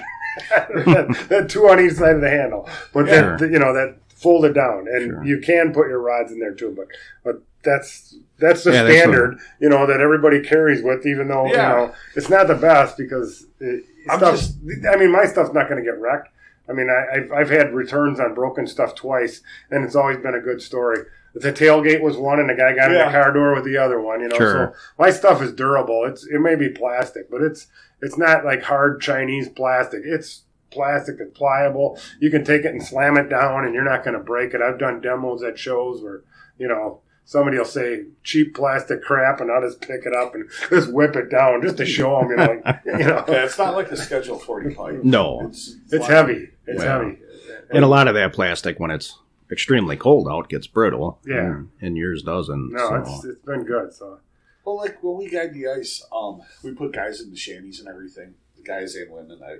that 2 on each side of the handle. But Sure. that folded down. And Sure. you can put your rods in there too. But that's the Yeah, standard, that everybody carries with, even though, it's not the best because my stuff's not going to get wrecked. I mean, I've had returns on broken stuff twice, and it's always been a good story. The tailgate was one, and the guy got in the car door with the other one. Sure. So my stuff is durable. It may be plastic, but it's not like hard Chinese plastic. It's plastic that's pliable. You can take it and slam it down, and you're not going to break it. I've done demos at shows where somebody will say cheap plastic crap, and I'll just pick it up and just whip it down just to show them. Yeah, it's not like a Schedule 40 pipe. No. It's heavy. It's heavy. And a lot of that plastic, when it's extremely cold out, gets brittle. Yeah. And yours doesn't. No, so. it's been good. So. Well, like when we guide the ice, we put guys in the shanties and everything. The guys and women. I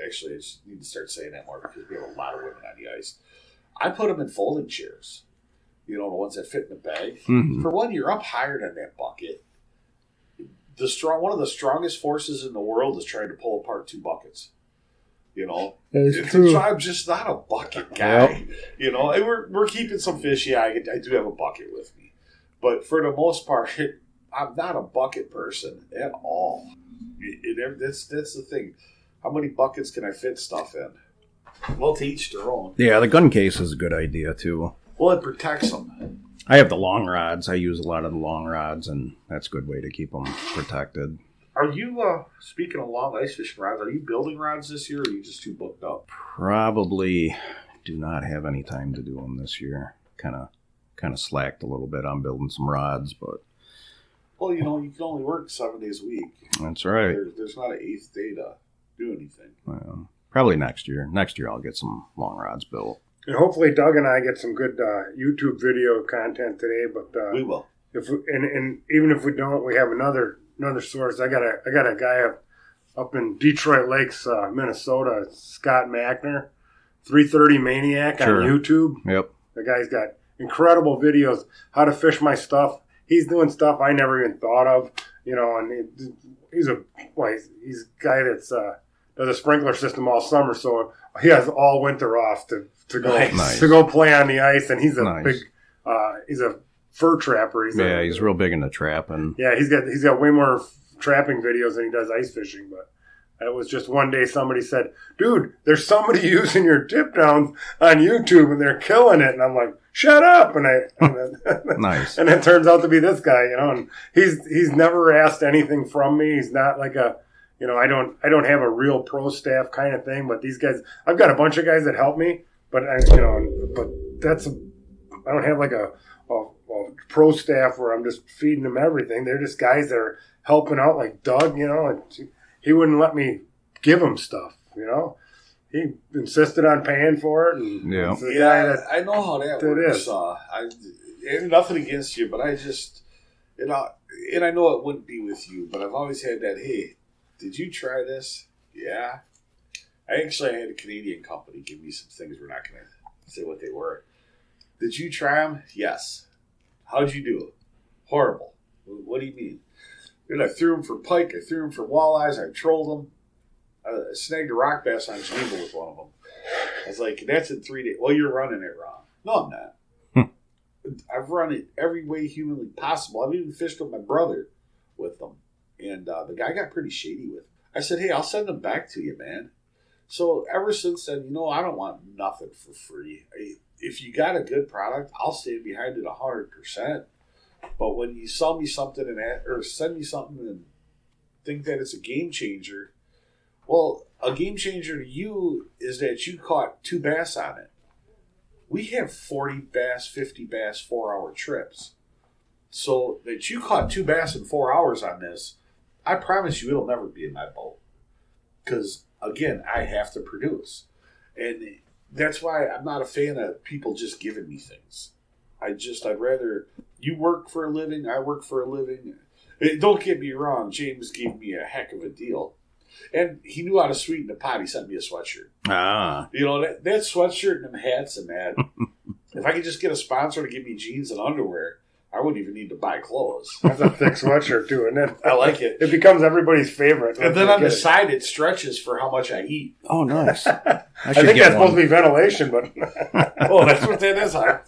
just need to start saying that more because we have a lot of women on the ice. I put them in folding chairs. The ones that fit in the bag. Mm-hmm. For one, you're up higher than that bucket. One of the strongest forces in the world is trying to pull apart 2 buckets. It's true. I'm just not a bucket guy. And we're keeping some fish. Yeah, I do have a bucket with me, but for the most part, I'm not a bucket person at all. That's the thing. How many buckets can I fit stuff in? Well, to each their own. Yeah, the gun case is a good idea too. Well, it protects them. I have the long rods. I use a lot of the long rods, and that's a good way to keep them protected. Are you, speaking of long ice fishing rods, are you building rods this year, or are you just too booked up? Probably do not have any time to do them this year. Kind of slacked a little bit on building some rods, but... Well, you can only work 7 days a week. That's right. There's not an 8th day to do anything. Well, probably next year. Next year I'll get some long rods built. And hopefully Doug and I get some good YouTube video content today. But we will. And even if we don't, we have another source. I got a guy up in Detroit Lakes, Minnesota, Scott Mackner, 330 Maniac on YouTube. Yep. The guy's got incredible videos how to fish my stuff. He's doing stuff I never even thought of, and he's a guy that's does a sprinkler system all summer, so he has all winter off to go play on the ice, and he's a big he's a fur trapper. He's real big into trapping. Yeah, he's got way more trapping videos than he does ice fishing, but it was just one day somebody said, "Dude, there's somebody using your tip downs on YouTube and they're killing it," and I'm like, "Shut up!" And Nice. And it turns out to be this guy, and he's never asked anything from me. He's not like a, I don't have a real pro staff kind of thing. But these guys, I've got a bunch of guys that help me, but I don't have like a pro staff where I'm just feeding them everything. They're just guys that are helping out, like Doug, and he wouldn't let me give him stuff, He insisted on paying for it. And I know how that works. And nothing against you, but I just, and I know it wouldn't be with you, but I've always had that, hey, did you try this? Yeah. I had a Canadian company give me some things. We're not going to say what they were. Did you try them? Yes. How'd you do? Horrible. What do you mean? And I threw them for pike. I threw them for walleyes. I trolled them. I snagged a rock bass on Geneva with one of them. I was like, that's in 3 days. Well, you're running it wrong. No, I'm not. I've run it every way humanly possible. I've even fished with my brother with them. And the guy got pretty shady with them. I said, hey, I'll send them back to you, man. So ever since then, I don't want nothing for free. If you got a good product, I'll stand behind it 100%. But when you sell me something or send me something and think that it's a game changer, well, a game changer to you is that you caught 2 bass on it. We have 40 bass, 50 bass, 4-hour trips. So that you caught 2 bass in 4 hours on this, I promise you it'll never be in my boat. Because, again, I have to produce. And that's why I'm not a fan of people just giving me things. I'd rather you work for a living, I work for a living. Don't get me wrong, James gave me a heck of a deal. And he knew how to sweeten the pot. He sent me a sweatshirt. That sweatshirt and them hats and that. If I could just get a sponsor to give me jeans and underwear, I wouldn't even need to buy clothes. That's a thick sweatshirt, too, isn't it? I like it. It becomes everybody's favorite. And then on the side, it stretches for how much I eat. Oh, nice. I think that's supposed to be ventilation, but... Oh, that's what that is. I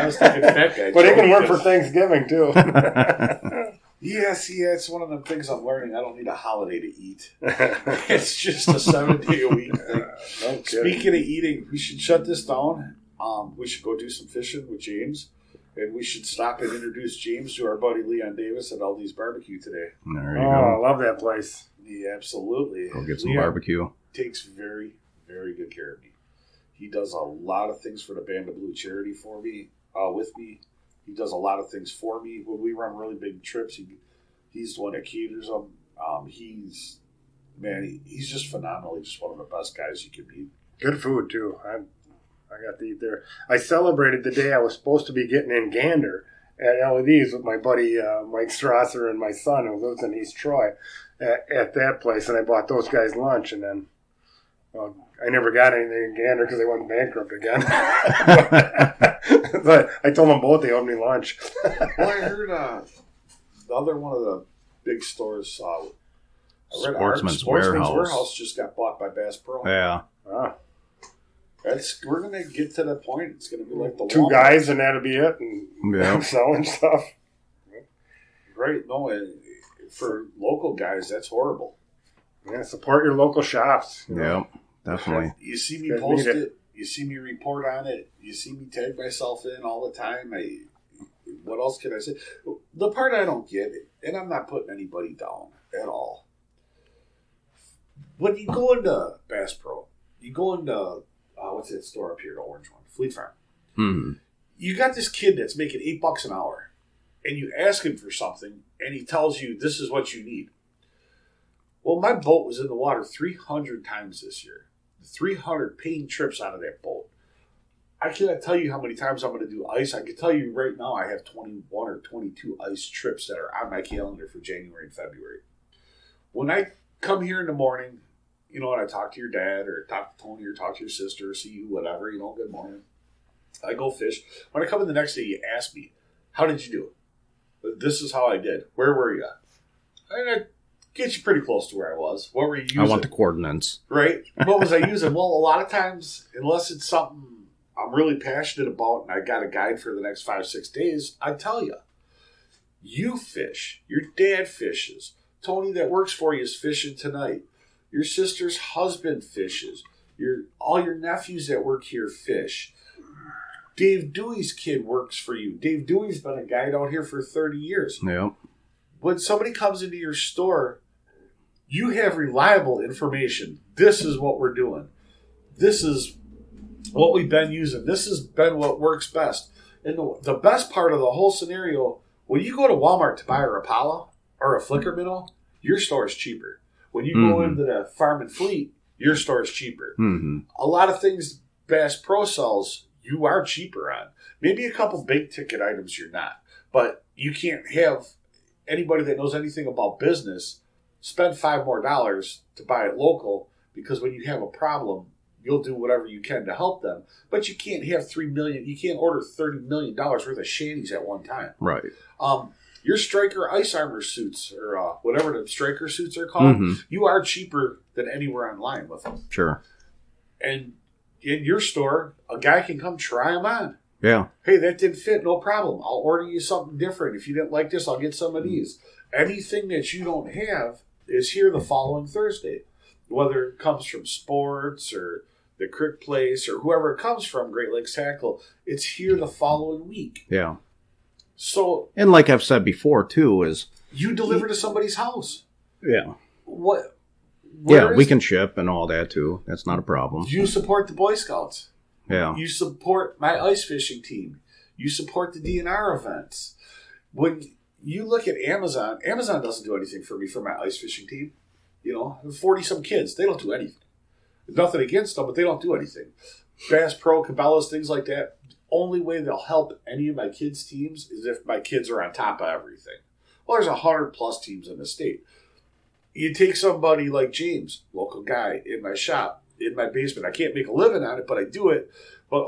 was thinking fat guy. But it can work for Thanksgiving, too. Yeah, it's one of the things I'm learning. I don't need a holiday to eat. It's just a 7-day-a-week thing. No Speaking of eating, we should shut this down. We should go do some fishing with James. And we should stop and introduce James to our buddy Leon Davis at Aldi's Barbecue today. There you go. I love that place. Yeah, absolutely. Go get some Leon barbecue. Takes very, very good care of me. He does a lot of things for the Band of Blue charity for me, with me. He does a lot of things for me. When we run really big trips, he's the one that caters them. He's just phenomenal. He's just one of the best guys you can meet. Good food, too. I got to eat there. I celebrated the day I was supposed to be getting in Gander at LEDs with my buddy Mike Strasser and my son, who lives in East Troy, at that place. And I bought those guys lunch. And then I never got anything in Gander because they went bankrupt again. But I told them both they owed me lunch. Well, I heard the other one of the big stores, Sportsman's Warehouse just got bought by Bass Pro. Yeah. We're going to get to the point. It's going to be like the 2 guys and that'll be it. And I'm selling stuff. Right. No, for local guys, that's horrible. Yeah, support your local shops. Yeah, definitely. You see me post it. You see me report on it. You see me tag myself in all the time. What else can I say? The part I don't get, and I'm not putting anybody down at all. When you go into Bass Pro, you go into... what's that store up here, the orange one? Fleet Farm. Mm-hmm. You got this kid that's making $8 an hour, and you ask him for something, and he tells you this is what you need. Well, my boat was in the water 300 times this year. 300 paying trips out of that boat. I cannot tell you how many times I'm going to do ice. I can tell you right now I have 21 or 22 ice trips that are on my calendar for January and February. When I come here in the morning, and I talk to your dad or talk to Tony or talk to your sister or see you, whatever, good morning. I go fish. When I come in the next day, you ask me, how did you do it? This is how I did. Where were you? And I get you pretty close to where I was. What were you using? I want the coordinates. Right. What was I using? Well, a lot of times, unless it's something I'm really passionate about and I got a guide for the next 5-6 days, I tell you. You fish. Your dad fishes. Tony that works for you is fishing tonight. Your sister's husband fishes. All your nephews that work here fish. Dave Dewey's kid works for you. Dave Dewey's been a guide out here for 30 years. Yep. When somebody comes into your store, you have reliable information. This is what we're doing. This is what we've been using. This has been what works best. And the best part of the whole scenario, when you go to Walmart to buy a Rapala or a flicker minnow, your store is cheaper. When you go into the Farm and Fleet, your store is cheaper. Mm-hmm. A lot of things Bass Pro sells, you are cheaper on. Maybe a couple big ticket items you're not. But you can't have anybody that knows anything about business spend $5 more to buy it local, because when you have a problem, you'll do whatever you can to help them. But you can't have $3 million. You can't order $30 million worth of shanties at one time. Right. Your Striker ice armor suits, or whatever the Striker suits are called, you are cheaper than anywhere online with them. Sure. And in your store, a guy can come try them on. Yeah. Hey, that didn't fit. No problem. I'll order you something different. If you didn't like this, I'll get some of these. Anything that you don't have is here the following Thursday. Whether it comes from sports or the Crick Place or whoever it comes from, Great Lakes Tackle, it's here the following week. Yeah. So, and like I've said before, too, is... You deliver to somebody's house. Yeah. What? Yeah, we can ship and all that, too. That's not a problem. You support the Boy Scouts. Yeah. You support my ice fishing team. You support the DNR events. When you look at Amazon, Amazon doesn't do anything for me for my ice fishing team. 40-some kids. They don't do anything. There's nothing against them, but they don't do anything. Bass Pro, Cabela's, things like that. Only way they'll help any of my kids' teams is if my kids are on top of everything. Well, there's 100+ teams in the state. You take somebody like James, local guy, in my shop, in my basement. I can't make a living on it, but I do it. But,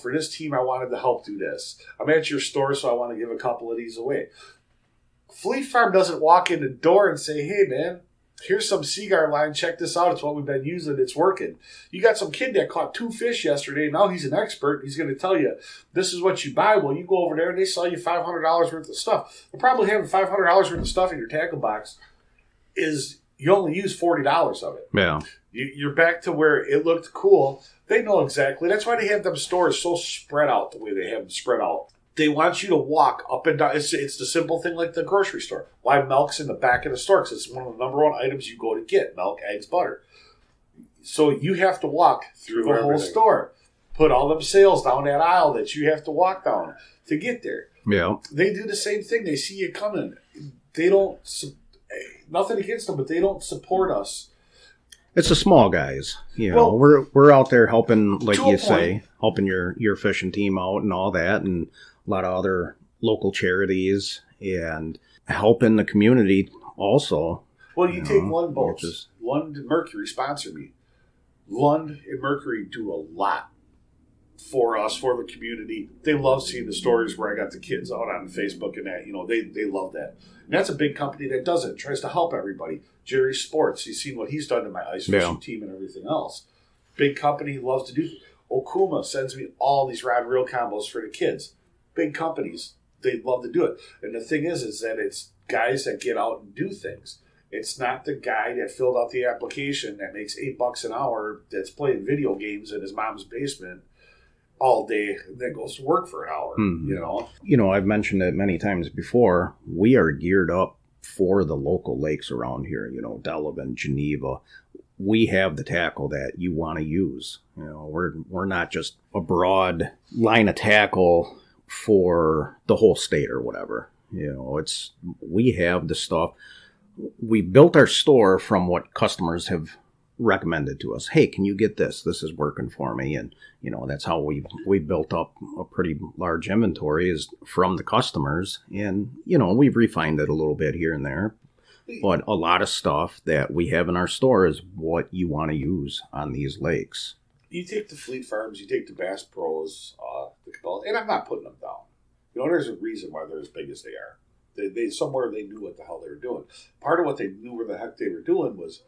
for this team, I wanted to help do this. I'm at your store, so I want to give a couple of these away. Fleet Farm doesn't walk in the door and say, hey, man, here's some Seagar line. Check this out. It's what we've been using. It's working. You got some kid that caught 2 fish yesterday. Now he's an expert. He's going to tell you, this is what you buy. Well, you go over there and they sell you $500 worth of stuff. The problem with having $500 worth of stuff in your tackle box is you only use $40 of it. Yeah. You're back to where it looked cool. They know exactly. That's why they have them stores so spread out the way they have them spread out. They want you to walk up and down. It's the simple thing like the grocery store. Why milk's in the back of the store? Because it's one of the number one items you go to get. Milk, eggs, butter. So you have to walk through the whole store. Put all them sales down that aisle that you have to walk down to get there. Yeah. They do the same thing. They see you coming. They don't... Nothing against them, but they don't support us. It's the small guys. We're out there helping, like you say, helping your fishing team out and all that, and a lot of other local charities, and helping the community also. Well, you take Lund Boats. Lund and Mercury sponsor me. Lund and Mercury do a lot for us, for the community. They love seeing the stories where I got the kids out on Facebook and that. They love that. And that's a big company that does it. Tries to help everybody. Jerry Sports, you've seen what he's done to my ice fishing team and everything else. Big company, loves to do. Akuma sends me all these rod reel combos for the kids. Big companies, they love to do it. And the thing is that it's guys that get out and do things. It's not the guy that filled out the application that makes $8 an hour that's playing video games in his mom's basement all day that goes to work for an hour, I've mentioned it many times before. We are geared up for the local lakes around here, Delavan, Geneva. We have the tackle that you want to use. We're not just a broad line of tackle for the whole state or whatever. We have the stuff. We built our store from what customers have recommended to us. Hey, can you get this? This is working for me. And, that's how we built up a pretty large inventory, is from the customers. And, we've refined it a little bit here and there. But a lot of stuff that we have in our store is what you want to use on these lakes. You take the Fleet Farms, you take the Bass Pros, the Cabela's, and I'm not putting them down. There's a reason why they're as big as they are. They somewhere they knew what the hell they were doing. Part of what they knew where the heck they were doing was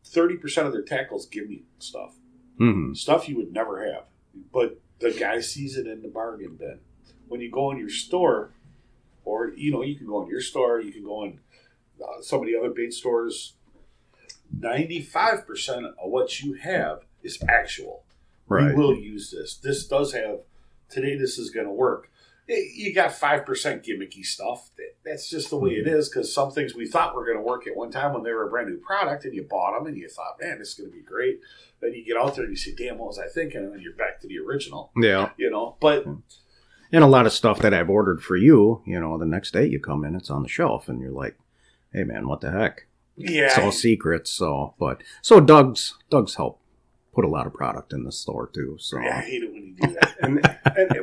30% of their tackles give me stuff. Mm-hmm. Stuff you would never have. But the guy sees it in the bargain bin. When you go in your store, or, you can go in your store, you can go in some of the other bait stores, 95% of what you have is actual. Right. We will use this. This does have, today this is going to work. You got 5% gimmicky stuff. That's just the way it is, because some things we thought were going to work at one time when they were a brand new product, and you bought them and you thought, man, this is going to be great. Then you get out there and you say, damn, what was I thinking? And then you're back to the original. Yeah. But... And a lot of stuff that I've ordered for you, the next day you come in, it's on the shelf, and you're like, hey, man, what the heck? Yeah. It's all secrets. So Doug's helped put a lot of product in the store, too. So yeah, I hate it when you do that. and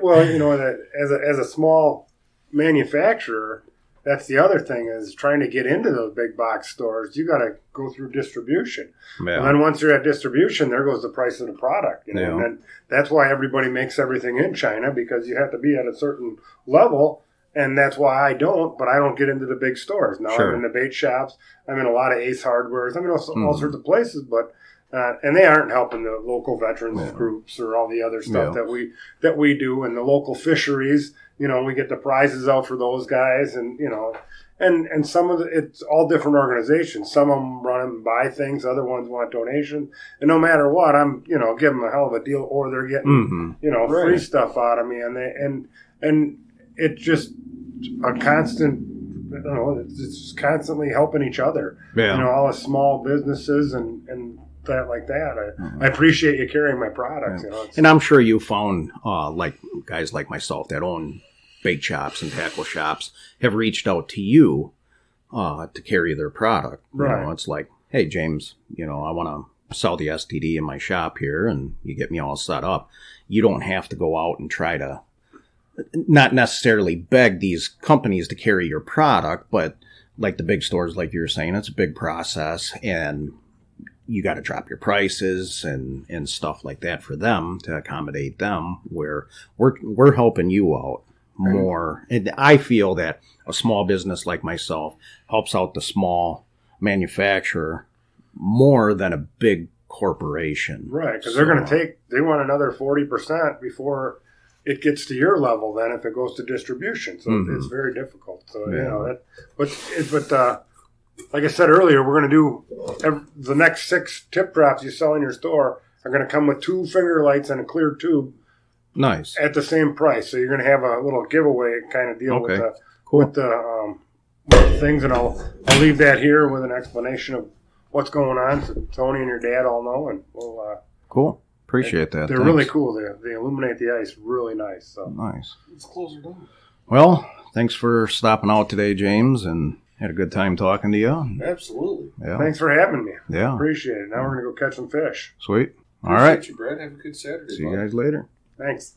well, as a small manufacturer, that's the other thing is trying to get into those big box stores. You got to go through distribution. Yeah. And then once you're at distribution, there goes the price of the product. You know? Yeah. And then that's why everybody makes everything in China, because you have to be at a certain level. And that's why I don't get into the big stores. Now Sure. I'm in the bait shops. I'm in a lot of Ace Hardwares. I'm in all sorts of places, but and they aren't helping the local veterans groups or all the other stuff that we do, and the local fisheries. You know, we get the prizes out for those guys, and you know, and some of it's all different organizations. Some of them run and buy things, other ones want donations, and no matter what, I'm give them a hell of a deal, or they're getting free stuff out of me, and it's just a constant. It's constantly helping each other. Yeah. All the small businesses and that like that. I appreciate you carrying my products. Yeah. And I'm sure you found like guys like myself that own bait shops and tackle shops have reached out to you to carry their product. Right. It's like, hey, James, I want to sell the STD in my shop here, and you get me all set up. You don't have to go out and try to not necessarily beg these companies to carry your product, but like the big stores, like you're saying, it's a big process, and you got to drop your prices and stuff like that for them to accommodate them, where we're helping you out more. And I feel that a small business like myself helps out the small manufacturer more than a big corporation. Right, because they're going to they want another 40% before it gets to your level then if it goes to distribution. So it's very difficult. So, but like I said earlier, we're going to do the next 6 tip traps you sell in your store are going to come with 2 finger lights and a clear tube. Nice. At the same price. So you're going to have a little giveaway kind of deal with the things. And I'll leave that here with an explanation of what's going on so Tony and your dad all know. And we'll cool. Appreciate that. They're really cool. They illuminate the ice really nice. So nice. Let's close her down. Well, thanks for stopping out today, James, and had a good time talking to you. Absolutely. Yeah. Thanks for having me. Yeah. Appreciate it. Now we're going to go catch some fish. Sweet. All right. Appreciate you, Brad. Have a good Saturday. See you guys later. Thanks.